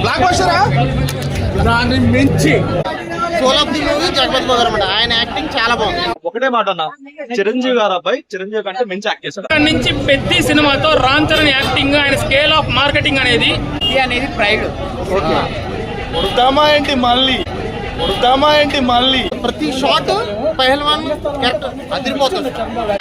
Black బస్టరా దాన్ని మించి జగపతి బాబు ఆయన యాక్టింగ్ చాలా బాగుంది. ఒకటే మాట అన్న, చిరంజీవి గారు అబ్బాయి చిరంజీవి కంటే మించి యాక్ట్ చేశారు. నుంచి పెద్ద సినిమాతో రామ్ చరణ్ యాక్టింగ్, ఆయన స్కేల్ ఆఫ్ మార్కెటింగ్ అనేది ప్రైడ్. మళ్ళీ ప్రతి షాట్ పహల్వాన్ క్యారెక్టర్ అదిరిపోతుంది.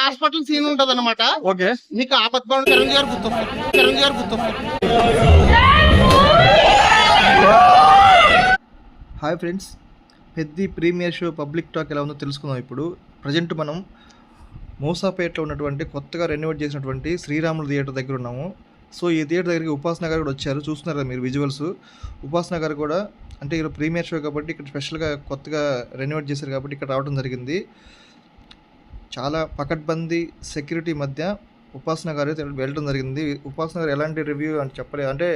హాస్పిటల్ సీన్ ఉంటది అనమాట. ఓకే, మీకు ఆపత్బాండు చిరంజీవి గారు గుర్తొస్తారు. హాయ్ ఫ్రెండ్స్, పెద్ద ప్రీమియర్ షో పబ్లిక్ టాక్ ఎలా ఉందో తెలుసుకుందాం. ఇప్పుడు ప్రజెంట్ మనం మోసాపేటలో ఉన్నటువంటి కొత్తగా రెనోవేట్ చేసినటువంటి శ్రీరాములు థియేటర్ దగ్గర ఉన్నాము. సో ఈ థియేటర్ దగ్గరికి ఉపాసన గారు కూడా వచ్చారు. చూస్తున్నారు కదా మీరు విజువల్స్. ఉపాసన గారు కూడా అంటే ఇక్కడ ప్రీమియర్ షో కాబట్టి ఇక్కడ స్పెషల్గా కొత్తగా రెనోవేట్ చేశారు కాబట్టి ఇక్కడ రావడం జరిగింది. చాలా పకడ్బందీ సెక్యూరిటీ మధ్య ఉపాసన గారు వెళ్ళడం జరిగింది. ఉపాసన గారు ఎలాంటి రివ్యూ అని చెప్పలేదు, అంటే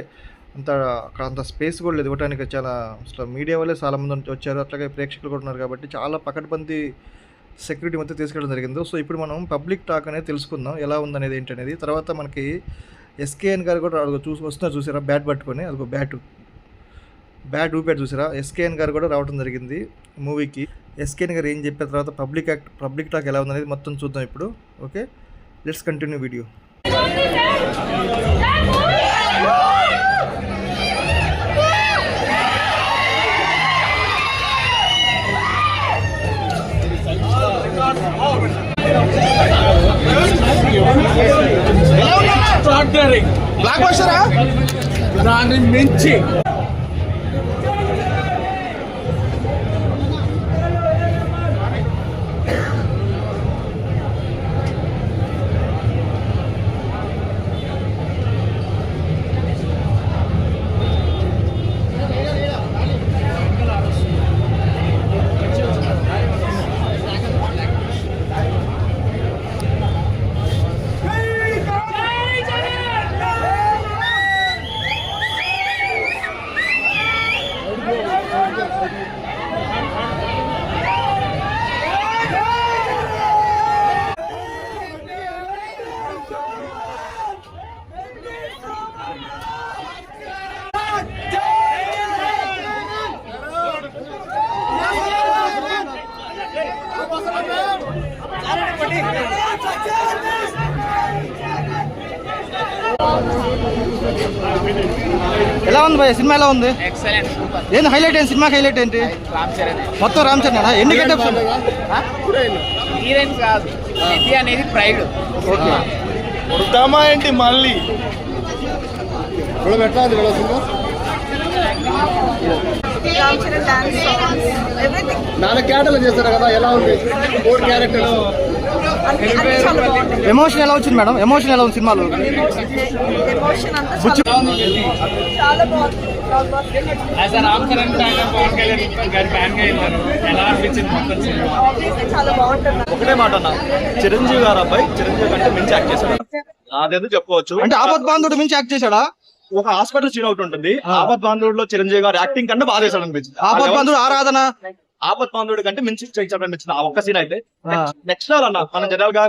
అక్కడ అంత స్పేస్ కూడా లేదు ఇవ్వడానికి. చాలా అసలు మీడియా వాళ్ళే చాలామంది వచ్చారు, అట్లాగే ప్రేక్షకులు కూడా ఉన్నారు కాబట్టి చాలా పకడ్బందీ సెక్యూరిటీ మధ్య తీసుకెళ్ళడం జరిగింది. సో ఇప్పుడు మనం పబ్లిక్ టాక్ అనేది తెలుసుకుందాం ఎలా ఉందనేది ఏంటనేది. తర్వాత మనకి ఎస్కేఎన్ గారు కూడా వస్తున్నారు, చూసారా బ్యాట్ పట్టుకొని, అదిగో బ్యాట్ ఊపాడు చూసారా. ఎస్కేఎన్ గారు కూడా రావడం జరిగింది మూవీకి. ఎస్కేఎన్ గారు ఏం చెప్పిన తర్వాత పబ్లిక్ టాక్ ఎలా ఉందనేది మొత్తం చూద్దాం ఇప్పుడు. Okay, let's continue video. బ్లాక్ బస్టరా దాన్ని మించి ఎలా ఉంది భయ్య సినిమా? ఎలా ఉంది? Excellent, super. ఏంది హైలైట్ ఏంటి? సినిమాకి హైలైట్ ఏంటి? రామ్ చరణ్ మొత్తం రామ్ చరణ్. ఎన్ని గెటప్స్? హీరోయిన్స్ కాదు, ఇది అనేది ప్రైడ్. ఓకే, ఏంటి మళ్ళీ నాన్న క్యారెక్టర్లు చేస్తారు కదా, ఎలా ఉంది? 4 క్యారెక్టర్స్. ఎమోషన్ ఎలా వచ్చింది మేడం? ఎమోషన్ ఎలా ఉంది సినిమాలో? రామ్ చరణ్ పవన్ కళ్యాణ్ గారి ఫ్యాన్ గా వెళ్ళారు, ఎలా అనిపించింది మొత్తం సినిమా? ఒకటే మాట అన్న, చిరంజీవి గారు అబ్బాయి చిరంజీవి కంటే మించి యాక్ట్ చేశాడు. అదేదో చెప్పుకోవచ్చు. అంటే ఆపత్ బాంధవుడు మించి యాక్ట్ చేశాడా? ఒక హాస్పిటల్ సీన్ ఒకటి ఉంటుంది, ఆపత్ బాంధవుడిలో చిరంజీవి గారు యాక్టింగ్ కంటే బాగా చేశాడు అనిపించింది. ఆపత్ బాంధవుడు ఆరాధన ఆపత్ బాంధవుడి కంటే మించి చేశాడు అనిపించింది ఆ ఒక్క సీన్ అయితే. నెక్స్ట్ లెవెల్ అన్న, మనం జనరల్ గా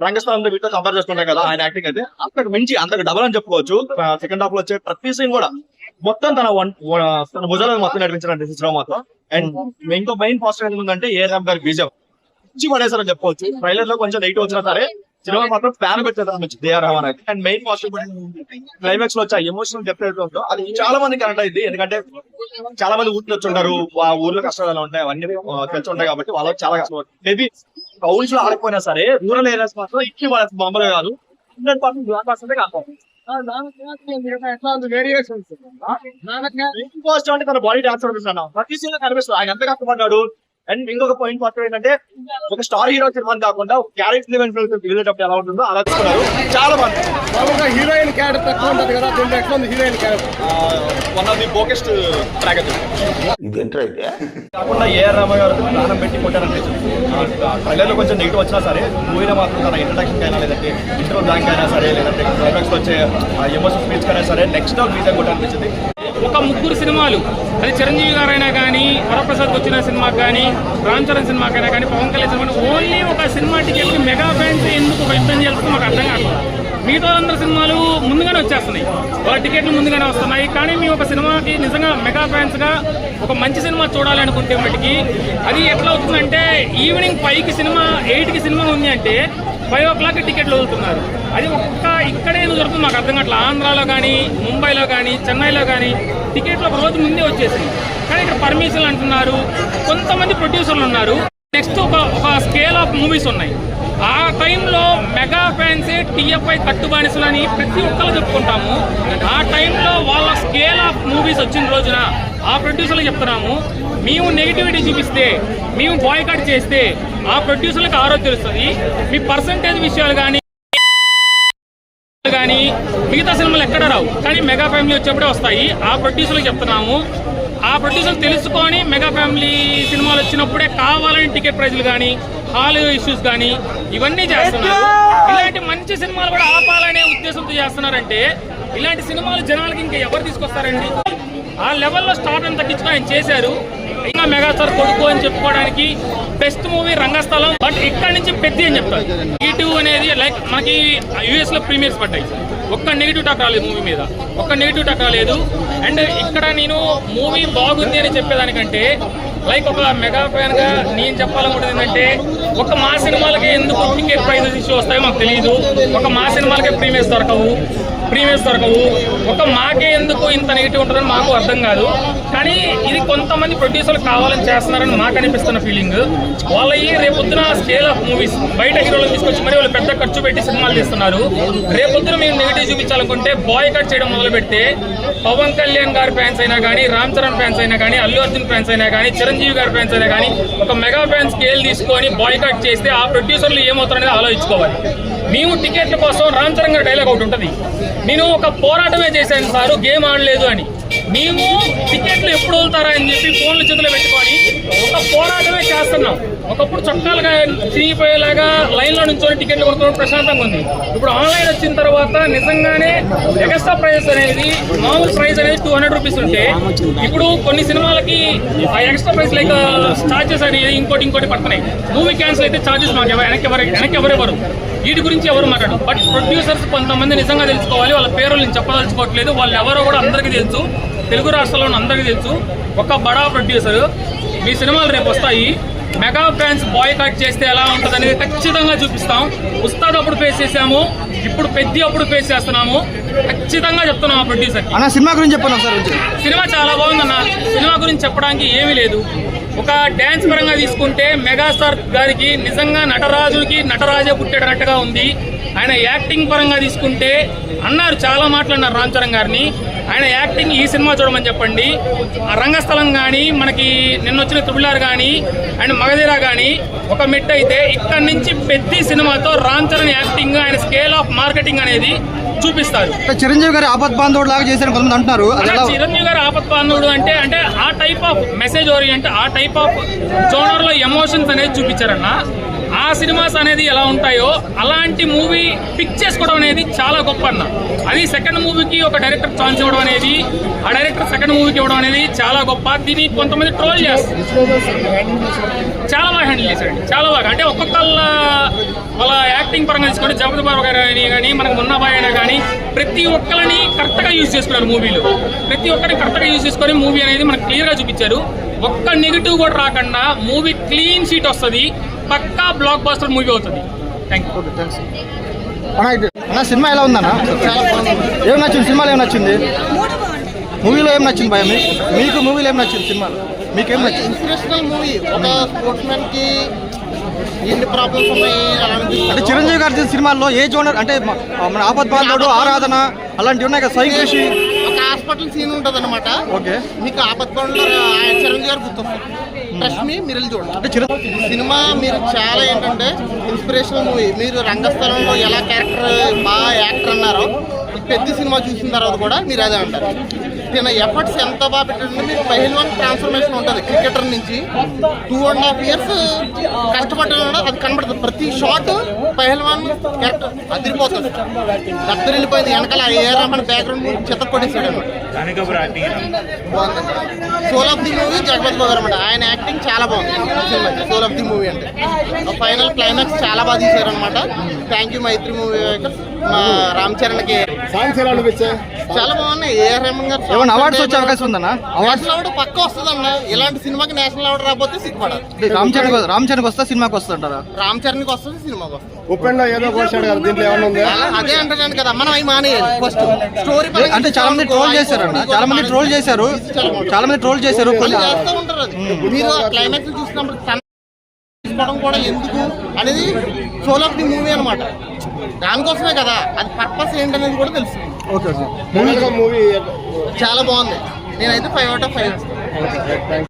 రంగస్థలంలో వీటితో కంపేర్ చేసుకుంటాం కదా, ఆయన యాక్టింగ్ అయితే అంతకు మించి అంతకు డబల్ అని చెప్పుకోవచ్చు. సెకండ్ హాఫ్ లో వచ్చే ప్రతి సీన్ కూడా మొత్తం తన భుజాలను మొత్తం నడిపించాలంటే సినిమా మొత్తం. అండ్ ఇంకో మెయిన్ పాజిటివ్ ఏంటంటే ఏఆర్ గారి బీజం మంచి పడేశారని చెప్పుకోవచ్చు. ట్రైలర్ లో కొంచెం నెగిటివ్ వచ్చినా సరే సినిమా మాత్రం ఫ్యాన్ పెట్టేదాన్ని వచ్చింది ఏఆర్ రహమాన్ అయితే. అండ్ మెయిన్ పాజిటివ్ క్లైమాక్స్ లో వచ్చే ఎమోషనల్ డెప్త్ ఉందో అది చాలా మంది కనెక్ట్ అయింది. ఎందుకంటే చాలా మంది ఊర్లో వచ్చి ఉంటారు, ఆ ఊర్లో కష్టాలు ఎలా ఉంటాయి అవన్నీ తెలిసి ఉంటాయి కాబట్టి వాళ్ళకి చాలా కష్టం. మేబీ టౌన్స్ లో ఆడకపోయినా సరే రూరల్ ఏరియాస్ మాత్రం ఇచ్చి వాళ్ళకి మామూలు కాదు 100% కాదు. అంటే తన బాడీ డాన్స్ అనిపిస్తున్నాను ప్రతి సీన్ లో కనిపిస్తుంది ఆయన ఎంత కష్టపడ్డాడు. అండ్ ఇంకొక పాయింట్ మాత్రం ఏంటంటే ఒక స్టార్ హీరో సినిమా కాకుండా క్యారెక్టర్ వెళ్ళేటప్పుడు ఎలా ఉంటుందో అలా తీసుకున్నారు చాలా మంది. హీరోయిన్ క్యారెక్టర్ తక్కువ ఉంటుంది కదా, ఎట్లా ఉంది heroine character? One of the బోకెస్ట్ ట్రాక్ కాకుండా ఏఆర్ రహమాన్ గారు ప్రాణం పెట్టి కొట్టారనిపించింది. ట్రైలర్ లో కొంచెం నెగిటివ్ వచ్చినా సరే మూవీలో మాత్రం తన ఇంట్రడక్షన్ అయినా లేదంటే ఇంట్రో బ్యాంక్ అయినా సరే లేదంటే క్లైమాక్స్ వచ్చే ఎమోషన్ స్పీచ్ అయినా సరే నెక్స్ట్ రీజన్ కొట్టారనిపించింది. ఒక 3 సినిమాలు, అది చిరంజీవి గారైనా కానీ, వరప్రసాద్ వచ్చిన సినిమాకి కానీ, రామ్ చరణ్ సినిమాకైనా కానీ, పవన్ కళ్యాణ్ సినిమా, ఓన్లీ ఒక సినిమా టికెట్ మెగా ఫ్యాన్స్ ఎందుకు ఇబ్బంది చేస్తుందో మాకు అర్థం కాదు. మిగతా వాళ్ళందరి సినిమాలు ముందుగానే వచ్చేస్తున్నాయి, వాళ్ళ టికెట్లు ముందుగానే వస్తున్నాయి. కానీ మేము ఒక సినిమాకి నిజంగా మెగా ఫ్యాన్స్గా ఒక మంచి సినిమా చూడాలి అనుకుంటే మటుకి అది ఎట్లా అవుతుందంటే ఈవినింగ్ 5కి సినిమా 8కి సినిమా ఉంది అంటే 5 o'clock టికెట్లు వదులుతున్నారు. అది ఒక్క ఇక్కడే దొరుకుతుంది, మాకు అర్థం కావట్లేదు. ఆంధ్రాలో కానీ, ముంబైలో కానీ, చెన్నైలో కానీ టికెట్లు ఒక రోజు ముందే వచ్చేసింది. కానీ ఇక్కడ పర్మిషన్లు అంటున్నారు, కొంతమంది ప్రొడ్యూసర్లు ఉన్నారు. నెక్స్ట్ ఒక స్కేల్ ఆఫ్ మూవీస్ ఉన్నాయి. ఆ టైంలో మెగా ఫ్యాన్సే టీఎఫ్ఐ కట్టుబానిసలు అని ప్రతి ఒక్కరు చెప్పుకుంటాము. ఆ టైంలో వాళ్ళ స్కేల్ ఆఫ్ మూవీస్ వచ్చిన రోజున ఆ ప్రొడ్యూసర్లు చెప్తున్నాము, మేము నెగిటివిటీ చూపిస్తే, మేము బాయ్కాట్ చేస్తే ఆ ప్రొడ్యూసర్లకు ఆరోగ్యం తెలుస్తుంది. మీ పర్సంటేజ్ విషయాలు కానీ మిగతా సినిమాలు ఎక్కడ రావు, కానీ మెగా ఫ్యామిలీ వచ్చేప్పుడే వస్తాయి. ఆ ప్రొడ్యూసర్లకు చెప్తున్నాము, ఆ ప్రొడ్యూసర్ తెలుసుకొని మెగా ఫ్యామిలీ సినిమాలు వచ్చినప్పుడే కావాలని టికెట్ ప్రైజులు కానీ, హాల్ ఇష్యూస్ కానీ ఇవన్నీ చేస్తున్నారు. ఇలాంటి మంచి సినిమాలు కూడా ఆపాలనే ఉద్దేశంతో చేస్తున్నారంటే ఇలాంటి సినిమాలు జనాలకి ఇంకా ఎవరు తీసుకొస్తారండి? ఆ లెవెల్లో స్టార్ట్ అని తగ్గించుకొని ఆయన చేశారు. ఇంకా మెగాస్టార్ కొడుకు అని చెప్పుకోవడానికి బెస్ట్ మూవీ రంగస్థలం. బట్ ఇక్కడ నుంచి పెద్ద అని చెప్తారు. నెగిటివ్ అనేది లైక్ మనకి యూఎస్ లో ప్రీమియర్స్ పడ్డాయి, ఒక్క నెగిటివ్ టాక్ రాలేదు మూవీ మీద, ఒక్క నెగిటివ్ టాక్ రాలేదు. అండ్ ఇక్కడ నేను మూవీ బాగుంది అని చెప్పేదానికంటే లైక్ ఒక మెగా ఫ్యాన్ గా నేను చెప్పాలనుకుంటుంది ఏంటంటే, ఒక మా సినిమాలకి ఎందుకు టికెట్ ప్రైజెస్ ఇష్యూ వస్తాయో మాకు తెలియదు. ఒక మా సినిమాలకే ప్రీమియర్స్ దొరకవు. ఒక మాకే ఎందుకు ఇంత నెగిటివ్ ఉంటుందని మాకు అర్థం కాదు. కానీ ఇది కొంతమంది ప్రొడ్యూసర్లు కావాలని చేస్తున్నారని మాకు అనిపిస్తున్న ఫీలింగ్. వాళ్ళ రేపొద్దున స్కేల్ ఆఫ్ మూవీస్ బయట హీరోలను తీసుకొచ్చి మరి వాళ్ళు పెద్ద ఖర్చు పెట్టి సినిమాలు తీస్తున్నారు. రేపొద్దున మేము నెగిటివ్ చూపించాలనుకుంటే బాయ్కాట్ చేయడం మొదలు పెడితే పవన్ కళ్యాణ్ గారి ఫ్యాన్స్ అయినా కానీ, రామ్ చరణ్ ఫ్యాన్స్ అయినా కానీ, అల్లు అర్జున్ ఫ్యాన్స్ అయినా కానీ, చిరంజీవి గారి ఫ్యాన్స్ అయినా కానీ ఒక మెగా ఫ్యాన్ స్కేల్ తీసుకొని బాయ్కాట్ చేస్తే ఆ ప్రొడ్యూసర్లు ఏమవుతారనేది ఆలోచించుకోవాలి. మేము టికెట్ల కోసం రామ్ చరణ్ గారి డైలాగ్ ఒకటి ఉంటుంది, నేను ఒక పోరాటమే చేశాను సారు, గేమ్ ఆడలేదు అని. మేము టికెట్లు ఎప్పుడు వదులుతారా అని చెప్పి ఫోన్లు చేతులు పెట్టుకొని ఒక పోరాటమే చేస్తున్నాం. ఒకప్పుడు చొక్కాలుగా చిరిగిపోయేలాగా లైన్లో నుంచి టికెట్లు కొనుక్కోవడం ప్రశాంతంగా ఉంది. ఇప్పుడు ఆన్లైన్ వచ్చిన తర్వాత నిజంగానే ఎక్స్ట్రా ప్రైజెస్ అనేది, మామూలు ప్రైస్ అనేది 200 రూపీస్ ఉంటే ఇప్పుడు కొన్ని సినిమాలకి ఆ ఎక్స్ట్రా ప్రైస్ లైక్ ఛార్జెస్ అనేది ఇంకోటి పడుతున్నాయి. మూవీ క్యాన్సిల్ అయితే ఛార్జెస్ మాకు వెనక్కి ఎవరెవరు వీటి గురించి ఎవరు మాట్లాడు. బట్ ప్రొడ్యూసర్స్ కొంతమంది నిజంగా తెలుసుకోవాలి. వాళ్ళ పేర్లు నేను చెప్పదలుచుకోవట్లేదు, వాళ్ళు ఎవరో కూడా అందరికీ తెలుసు, తెలుగు రాష్ట్రాల్లో అందరికీ తెలుసు. ఒక బడా ప్రొడ్యూసర్ మీ సినిమాలు రేపు వస్తాయి, మెగా ఫ్యాన్స్ బాయ్కాట్ చేస్తే ఎలా ఉంటుంది అనేది ఖచ్చితంగా చూపిస్తాం. ఉస్తాద్ అప్పుడు ఫేస్ చేసాము, ఇప్పుడు పెద్ద అప్పుడు ఫేస్ చేస్తున్నాము. ఖచ్చితంగా చెప్తున్నాం ఆ ప్రొడ్యూసర్ అన్న. సినిమా గురించి చెప్పండి సార్. సినిమా చాలా బాగుందన్న. సినిమా గురించి చెప్పడానికి ఏమీ లేదు. ఒక డ్యాన్స్ పరంగా తీసుకుంటే మెగాస్టార్ గారికి నిజంగా నటరాజే పుట్టేటట్టుగా ఉంది. ఆయన యాక్టింగ్ పరంగా తీసుకుంటే అన్నారు, చాలా మాట్లాడినారు రామ్ చరణ్ గారిని. ఆయన యాక్టింగ్ ఈ సినిమా చూడమని చెప్పండి. ఆ రంగస్థలం కానీ, మనకి నిన్న వచ్చిన త్రిబుల్ కానీ అండ్ మగధీర కానీ ఒక మెట్ అయితే, ఇక్కడ నుంచి పెద్ద సినిమాతో రామ్ చరణ్ యాక్టింగ్, ఆయన స్కేల్ ఆఫ్ మార్కెటింగ్ అనేది చూపిస్తారు. చిరంజీవి గారి ఆపత్ బాంధవుడు లాగా చేశారు కొంతమంది అంటున్నారు. చిరంజీవి గారు ఆపత్ బాంధవుడు అంటే ఆ టైప్ ఆఫ్ మెసేజ్ ఓరియంట్, ఆ టైప్ ఆఫ్ జోనర్ లో ఎమోషన్స్ అనేది చూపించారన్న. ఆ సినిమాస్ అనేది ఎలా ఉంటాయో అలాంటి మూవీ పిక్ చేసుకోవడం అనేది చాలా గొప్ప అన్న. అది సెకండ్ మూవీకి ఒక డైరెక్టర్ ఛాన్స్ ఇవ్వడం అనేది, ఆ డైరెక్టర్ సెకండ్ మూవీకి ఇవ్వడం అనేది చాలా గొప్ప. దీన్ని కొంతమంది ట్రోల్ చేస్తారు. చాలా బాగా హ్యాండిల్ చేశారండి, చాలా బాగా. అంటే వాళ్ళ యాక్టింగ్ పరంగా తీసుకుంటే జగపతి బాబు గారు కానీ, మనకు మున్నాబాయ్ అయినా కానీ ప్రతి ఒక్కరిని కరెక్ట్గా యూజ్ చేసుకున్నారు మూవీలో. ప్రతి ఒక్కరిని కరెక్ట్గా యూజ్ చేసుకొని మూవీ అనేది మనకు క్లియర్గా చూపించారు. ఒక్క నెగిటివ్ కూడా రాకుండా మూవీ క్లీన్ షీట్ వస్తుంది, పక్కా బ్లాక్ బస్టర్ మూవీ అవుతుంది. Thank you. సినిమా ఎలా ఉందన్న? ఏం నచ్చింది సినిమాలో? ఏం నచ్చింది మూవీలో? ఏం నచ్చింది భయ మీకు? మూవీలో ఏం నచ్చింది? సినిమాలో మీకేం నచ్చింది? Inspirational movie. ఒక స్పోర్ట్స్ మ్యాన్ కి ఎన్ని ప్రాబ్లమ్స్ ఉన్నాయి అంటే చిరంజీవి గారి సినిమాల్లో ఏ జోనర్ అంటే మన ఆపత్ బాంధవుడు, ఆరాధన అలాంటివి ఉన్నాయి కదా. సైన్ చేసి ఒక హాస్పిటల్ సీన్ ఉంటుంది అనమాట. ఓకే, మీకు ఆపత్ బాంధవుడు చిరంజీవి గారు గుర్తొస్తారు. ట్రస్ట్ మీ, మీరు వెళ్ళి చూడండి. అంటే సినిమా మీరు చాలా ఏంటంటే ఇన్స్పిరేషనల్ మూవీ. మీరు రంగస్థలంలో ఎలా క్యారెక్టర్ బాగా యాక్టర్ అన్నారో, పెద్ద సినిమా చూసిన తర్వాత కూడా మీరు అదే అంటారు. ఈయన ఎఫర్ట్స్ ఎంత బాగా పెట్టండి. మీకు పహల్వాన్ ట్రాన్స్ఫర్మేషన్ ఉంటుంది. క్రికెటర్ నుంచి 2.5 years కష్టపడ్డా అది కనబడుతుంది. ప్రతి షాట్ పహల్వాన్ క్యారెక్టర్ అదిరిపోతుంది. దత్తరు వెళ్ళిపోయింది వెనకాల ఏరామని బ్యాక్గ్రౌండ్ చెత్త కొట్టేసాడు అనమాట. Soul of the movie Jagapathi Babu అనమాట. ఆయన యాక్టింగ్ చాలా బాగుంది సోల్ ఆఫ్ ది మూవీ అంటే. ఫైనల్ క్లైమాక్స్ చాలా బాగా తీశారు అనమాట. Thank you Mythri movie makers. మా రామ్ చరణ్కి సాంగ్స్ ఎలా అనిపించాయి? చాలా బాగున్నాయి. ఏఆర్ రెహమాన్ గారు ఏమైనా అవార్డ్స్ వచ్చే అవకాశం ఉందన్నా? నేషనల్ అవార్డు పక్క వస్తుందన్న. ఇలాంటి సినిమాకి నేషనల్ అవార్డు రాకపోతే సిగ్గుపడాలి. రామ్ చరణ్ వస్తా సినిమాకి వస్తుంటారా? రామ్ చరణ్కి వస్తుంది, సినిమాకి వస్తుంది. ఉపేంద్ర ఏదో కోసాడు కదా, దీంట్లో ఏమన్నా ఉందా? అదే అంటున్నాను కదా, మనం అవి మానేయాలి ఫస్ట్. స్టోరీ అంటే చాలా మంది ట్రోల్ చేశారన్న, చాలా మంది ట్రోల్ చేశారు. చేస్తూ ఉంటారు. అది మీరు క్లైమాక్స్ చూసినప్పుడు తీసుకోవడం కూడా ఎందుకు అనేది సోల్ ఆఫ్ ది మూవీ అనమాట. దానికోసమే కదా, అది పర్పస్ ఏంటనేది కూడా తెలుసు. మూవీ చాలా బాగుంది. నేనైతే 5 out of 5 ఇస్తాను.